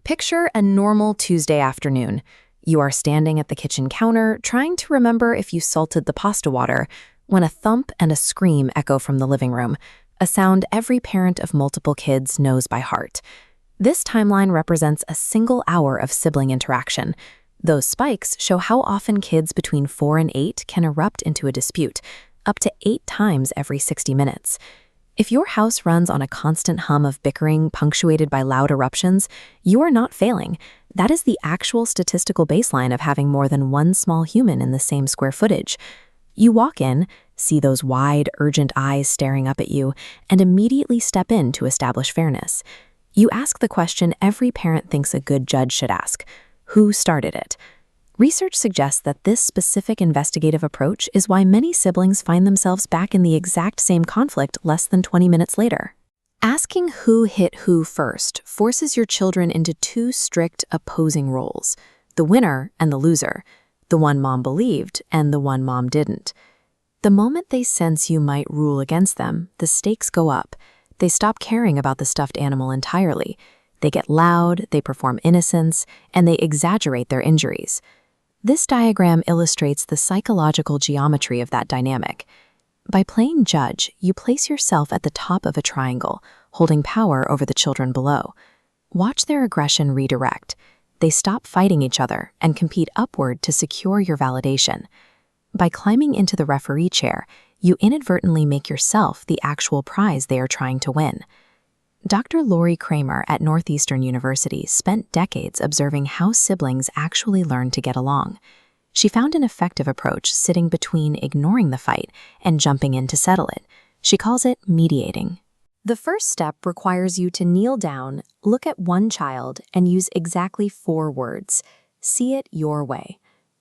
Picture a normal Tuesday afternoon. You are standing at the kitchen counter, trying to remember if you salted the pasta water, when a thump and a scream echo from the living room, a sound every parent of multiple kids knows by heart. This timeline represents a single hour of sibling interaction. Those spikes show how often kids between 4 and 8 can erupt into a dispute, up to 8 times every 60 minutes. If your house runs on a constant hum of bickering punctuated by loud eruptions, you are not failing. That is the actual statistical baseline of having more than one small human in the same square footage. You walk in, see those wide, urgent eyes staring up at you, and immediately step in to establish fairness. You ask the question every parent thinks a good judge should ask: who started it? Research suggests that this specific investigative approach is why many siblings find themselves back in the exact same conflict less than 20 minutes later. Asking who hit who first forces your children into 2 strict opposing roles: the winner and the loser, the one mom believed and the one mom didn't. The moment they sense you might rule against them, the stakes go up. They stop caring about the stuffed animal entirely. They get loud, they perform innocence, and they exaggerate their injuries. This diagram illustrates the psychological geometry of that dynamic. By playing judge, you place yourself at the top of a triangle, holding power over the children below. Watch their aggression redirect. They stop fighting each other and compete upward to secure your validation. By climbing into the referee chair, you inadvertently make yourself the actual prize they are trying to win. Dr. Laurie Kramer at Northeastern University spent decades observing how siblings actually learn to get along. She found an effective approach sitting between ignoring the fight and jumping in to settle it. She calls it mediating. The first step requires you to kneel down, look at one child, and use exactly 4 words: see it your way.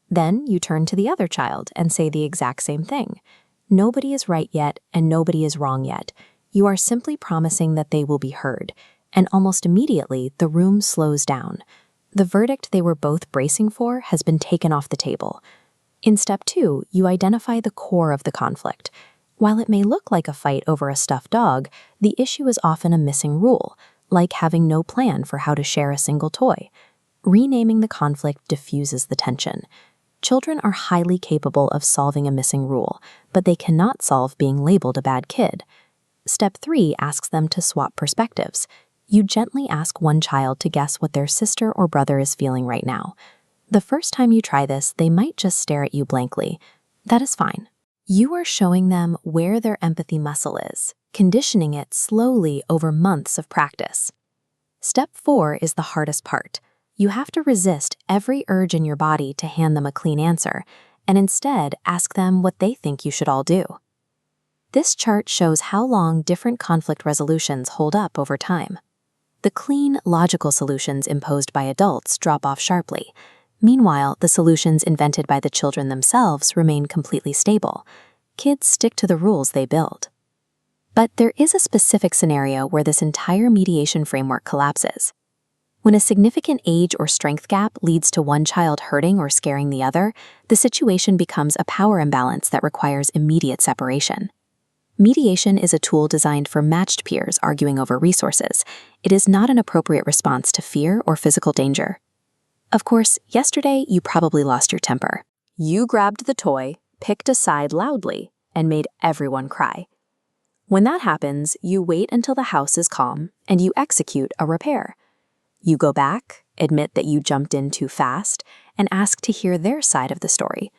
Then you turn to the other child and say the exact same thing. Nobody is right yet, and nobody is wrong yet. You are simply promising that they will be heard, and almost immediately the room slows down. The verdict they were both bracing for has been taken off the table. In step 2, you identify the core of the conflict. While it may look like a fight over a stuffed dog, the issue is often a missing rule, like having no plan for how to share a single toy. Renaming the conflict diffuses the tension. Children are highly capable of solving a missing rule, but they cannot solve being labeled a bad kid. Step 3 asks them to swap perspectives. You gently ask one child to guess what their sister or brother is feeling right now. The first time you try this, they might just stare at you blankly. That is fine. You are showing them where their empathy muscle is, conditioning it slowly over months of practice. Step 4 is the hardest part. You have to resist every urge in your body to hand them a clean answer, and instead ask them what they think you should all do. This chart shows how long different conflict resolutions hold up over time. The clean, logical solutions imposed by adults drop off sharply. Meanwhile, the solutions invented by the children themselves remain completely stable. Kids stick to the rules they build. But there is a specific scenario where this entire mediation framework collapses. When a significant age or strength gap leads to one child hurting or scaring the other, the situation becomes a power imbalance that requires immediate separation. Mediation is a tool designed for matched peers arguing over resources. It is not an appropriate response to fear or physical danger. Of course, yesterday you probably lost your temper. You grabbed the toy, picked a side loudly, and made everyone cry. When that happens, you wait until the house is calm and you execute a repair. You go back, admit that you jumped in too fast, and ask to hear their side of the story.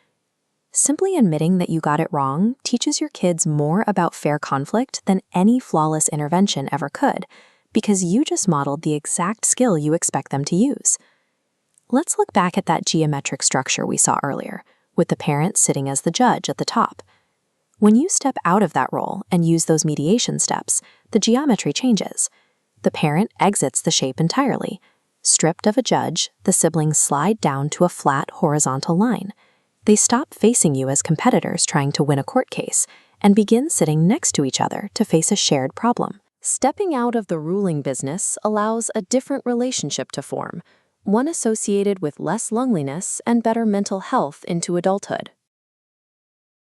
Simply admitting that you got it wrong teaches your kids more about fair conflict than any flawless intervention ever could, because you just modeled the exact skill you expect them to use. Let's look back at that geometric structure we saw earlier, with the parent sitting as the judge at the top. When you step out of that role and use those mediation steps, the geometry changes. The parent exits the shape entirely. Stripped of a judge, the siblings slide down to a flat, horizontal line. They stop facing you as competitors trying to win a court case and begin sitting next to each other to face a shared problem. Stepping out of the ruling business allows a different relationship to form, one associated with less loneliness and better mental health into adulthood.